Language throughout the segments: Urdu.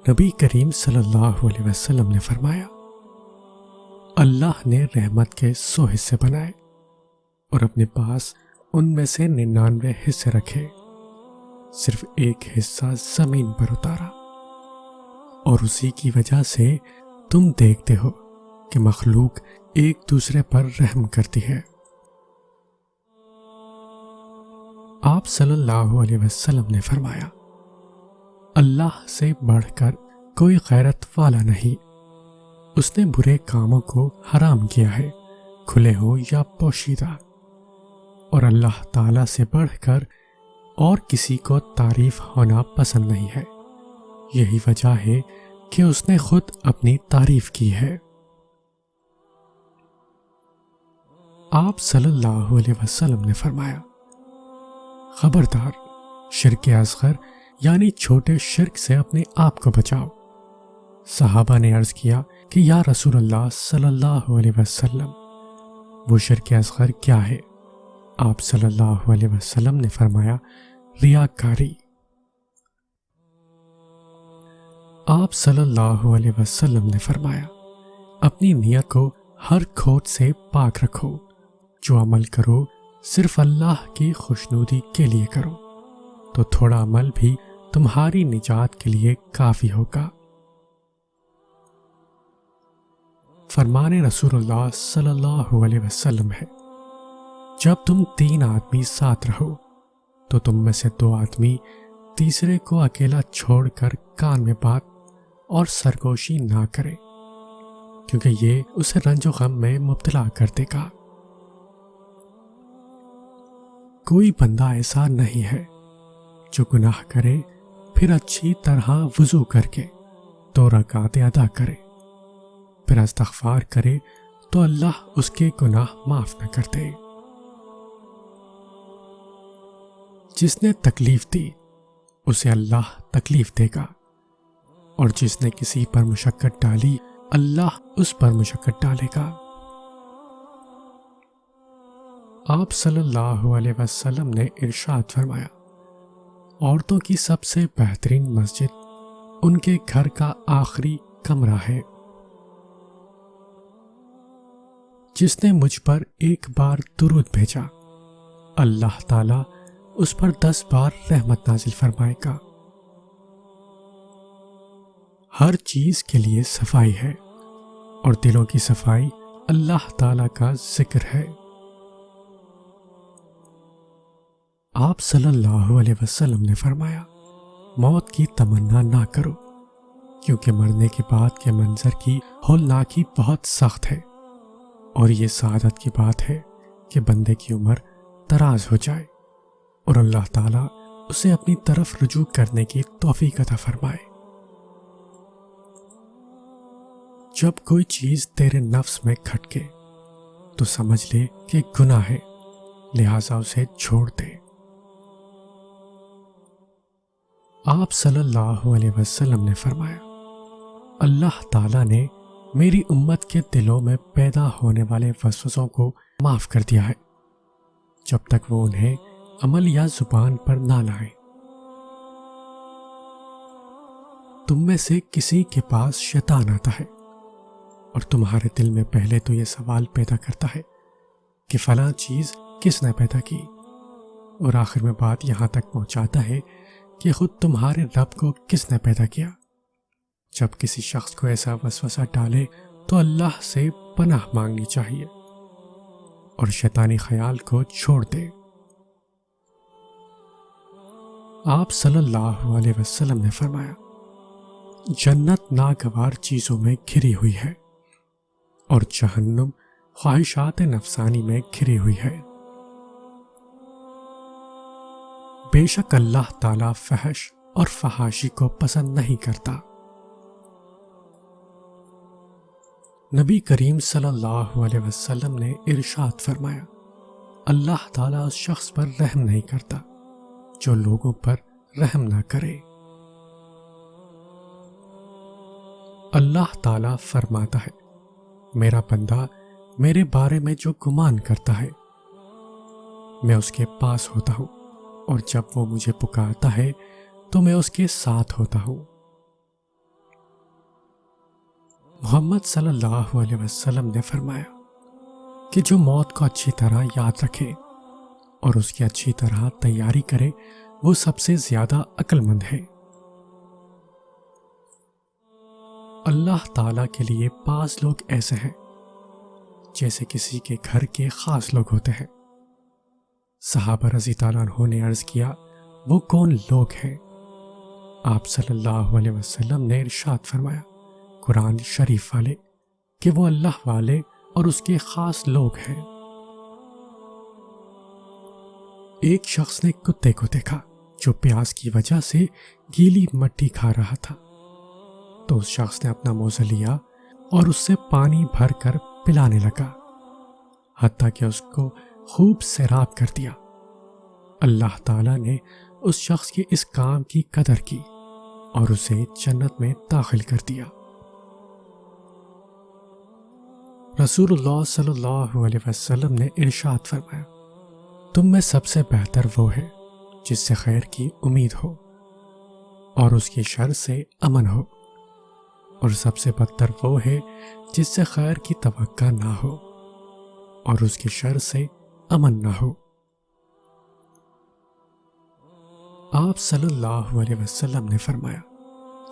نبی کریم صلی اللہ علیہ وسلم نے فرمایا، اللہ نے رحمت کے 100 حصے بنائے اور اپنے پاس ان میں سے 99 حصے رکھے، صرف ایک حصہ زمین پر اتارا، اور اسی کی وجہ سے تم دیکھتے ہو کہ مخلوق ایک دوسرے پر رحم کرتی ہے۔ آپ صلی اللہ علیہ وسلم نے فرمایا، اللہ سے بڑھ کر کوئی غیرت والا نہیں، اس نے برے کاموں کو حرام کیا ہے، کھلے ہو یا پوشیدہ، اور اللہ تعالیٰ سے بڑھ کر اور کسی کو تعریف ہونا پسند نہیں ہے، یہی وجہ ہے کہ اس نے خود اپنی تعریف کی ہے۔ آپ صلی اللہ علیہ وسلم نے فرمایا، خبردار، شرک اصغر یعنی چھوٹے شرک سے اپنے آپ کو بچاؤ۔ صحابہ نے عرض کیا کہ یا رسول اللہ صلی اللہ علیہ وسلم، وہ شرک اصغر کیا ہے؟ آپ صلی اللہ علیہ وسلم نے فرمایا، ریاکاری۔ آپ صلی اللہ علیہ وسلم نے فرمایا، اپنی نیت کو ہر کھوٹ سے پاک رکھو، جو عمل کرو صرف اللہ کی خوشنودی کے لیے کرو، تو تھوڑا عمل بھی تمہاری نجات کے لیے کافی ہوگا۔ فرمان رسول اللہ صلی اللہ علیہ وسلم ہے، جب تم 3 آدمی ساتھ رہو تو تم میں سے 2 آدمی تیسرے کو اکیلا چھوڑ کر کان میں بات اور سرگوشی نہ کرے، کیونکہ یہ اسے رنج و غم میں مبتلا کر دے گا۔ کوئی بندہ ایسا نہیں ہے جو گناہ کرے پھر اچھی طرح وضو کر کے 2 رکعتیں ادا کرے، پھر استغفار کرے تو اللہ اس کے گناہ معاف نہ کرتے۔ جس نے تکلیف دی اسے اللہ تکلیف دے گا، اور جس نے کسی پر مشقت ڈالی اللہ اس پر مشقت ڈالے گا۔ آپ صلی اللہ علیہ وسلم نے ارشاد فرمایا، عورتوں کی سب سے بہترین مسجد ان کے گھر کا آخری کمرہ ہے۔ جس نے مجھ پر 1 بار درود بھیجا اللہ تعالیٰ اس پر 10 بار رحمت نازل فرمائے گا۔ ہر چیز کے لیے صفائی ہے، اور دلوں کی صفائی اللہ تعالیٰ کا ذکر ہے۔ آپ صلی اللہ علیہ وسلم نے فرمایا، موت کی تمنا نہ کرو، کیونکہ مرنے کے بعد کے منظر کی ہولناکی بہت سخت ہے، اور یہ سعادت کی بات ہے کہ بندے کی عمر دراز ہو جائے اور اللہ تعالیٰ اسے اپنی طرف رجوع کرنے کی توفیق عطا فرمائے۔ جب کوئی چیز تیرے نفس میں کھٹکے تو سمجھ لے کہ گناہ ہے، لہٰذا اسے چھوڑ دے۔ آپ صلی اللہ علیہ وسلم نے فرمایا، اللہ تعالیٰ نے میری امت کے دلوں میں پیدا ہونے والے وسوسوں کو معاف کر دیا ہے، جب تک وہ انہیں عمل یا زبان پر نہ لائیں۔ تم میں سے کسی کے پاس شیطان آتا ہے اور تمہارے دل میں پہلے تو یہ سوال پیدا کرتا ہے کہ فلاں چیز کس نے پیدا کی، اور آخر میں بات یہاں تک پہنچاتا ہے کہ خود تمہارے رب کو کس نے پیدا کیا۔ جب کسی شخص کو ایسا وسوسہ ڈالے تو اللہ سے پناہ مانگنی چاہیے اور شیطانی خیال کو چھوڑ دے۔ آپ صلی اللہ علیہ وسلم نے فرمایا، جنت ناگوار چیزوں میں گھری ہوئی ہے، اور جہنم خواہشات نفسانی میں گھری ہوئی ہے۔ بے شک اللہ تعالیٰ فحش اور فحاشی کو پسند نہیں کرتا۔ نبی کریم صلی اللہ علیہ وسلم نے ارشاد فرمایا، اللہ تعالیٰ اس شخص پر رحم نہیں کرتا جو لوگوں پر رحم نہ کرے۔ اللہ تعالیٰ فرماتا ہے، میرا بندہ میرے بارے میں جو گمان کرتا ہے میں اس کے پاس ہوتا ہوں، اور جب وہ مجھے پکارتا ہے تو میں اس کے ساتھ ہوتا ہوں۔ محمد صلی اللہ علیہ وسلم نے فرمایا کہ جو موت کو اچھی طرح یاد رکھے اور اس کی اچھی طرح تیاری کرے وہ سب سے زیادہ عقل مند ہے۔ اللہ تعالیٰ کے لیے بعض لوگ ایسے ہیں جیسے کسی کے گھر کے خاص لوگ ہوتے ہیں۔ صحابہ رضی اللہ عنہ نے عرض کیا وہ کون لوگ ہیں؟ آپ صلی اللہ علیہ وسلم نے ارشاد فرمایا قرآن شریف والے کہ وہ اللہ والے اور اس کے خاص لوگ ہیں۔ ایک شخص نے کتے کو دیکھا جو پیاس کی وجہ سے گیلی مٹی کھا رہا تھا، تو اس شخص نے اپنا موزہ لیا اور اس سے پانی بھر کر پلانے لگا حتیٰ کہ اس کو خوب سیراب کر دیا۔ اللہ تعالیٰ نے اس شخص کے اس کام کی قدر کی اور اسے جنت میں داخل کر دیا۔ رسول اللہ صلی اللہ علیہ وسلم نے ارشاد فرمایا تم میں سب سے بہتر وہ ہے جس سے خیر کی امید ہو اور اس کی شر سے امن ہو، اور سب سے بدتر وہ ہے جس سے خیر کی توقع نہ ہو اور اس کی شر سے امن نہ ہو۔ آپ صلی اللہ علیہ وسلم نے فرمایا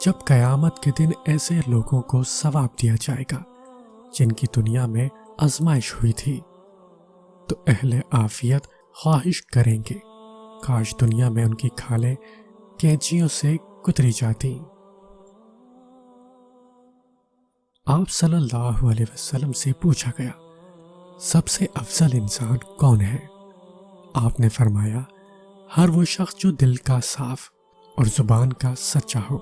جب قیامت کے دن ایسے لوگوں کو ثواب دیا جائے گا جن کی دنیا میں آزمائش ہوئی تھی تو اہل عافیت خواہش کریں گے کاش دنیا میں ان کی کھالیں کینچیوں سے کتری جاتی۔ آپ صلی اللہ علیہ وسلم سے پوچھا گیا سب سے افضل انسان کون ہے؟ آپ نے فرمایا ہر وہ شخص جو دل کا صاف اور زبان کا سچا ہو۔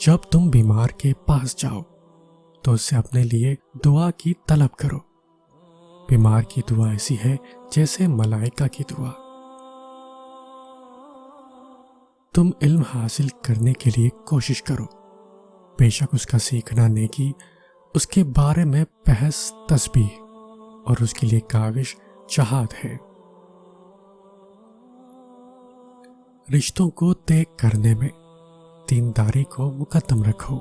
جب تم بیمار کے پاس جاؤ تو اس سے اپنے لیے دعا کی طلب کرو، بیمار کی دعا ایسی ہے جیسے ملائکہ کی دعا۔ تم علم حاصل کرنے کے لیے کوشش کرو، بے شک اس کا سیکھنا نیکی، اس کے بارے میں بحث تسبیح اور اس کے لیے کاوش جہاد ہے۔ رشتوں کو طے کرنے میں دینداری کو مقدم رکھو۔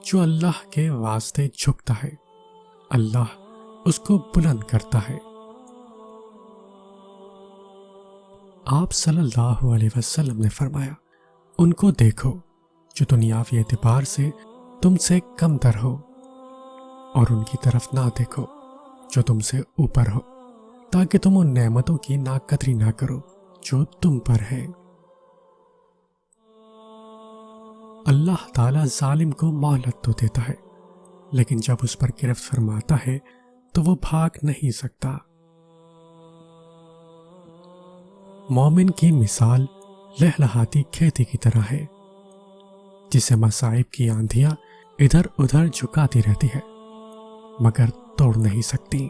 جو اللہ کے واسطے جھکتا ہے اللہ اس کو بلند کرتا ہے۔ آپ صلی اللہ علیہ وسلم نے فرمایا ان کو دیکھو جو دنیاوی اعتبار سے تم سے کم تر ہو، اور ان کی طرف نہ دیکھو جو تم سے اوپر ہو، تاکہ تم ان نعمتوں کی ناقدری نہ کرو جو تم پر ہے۔ اللہ تعالیٰ ظالم کو مہلت تو دیتا ہے لیکن جب اس پر گرفت فرماتا ہے تو وہ بھاگ نہیں سکتا۔ مومن کی مثال لہلہاتی کھیتی کی طرح ہے جسے مصائب کی آندھیاں ادھر ادھر جھکاتی رہتی ہے مگر توڑ نہیں سکتی۔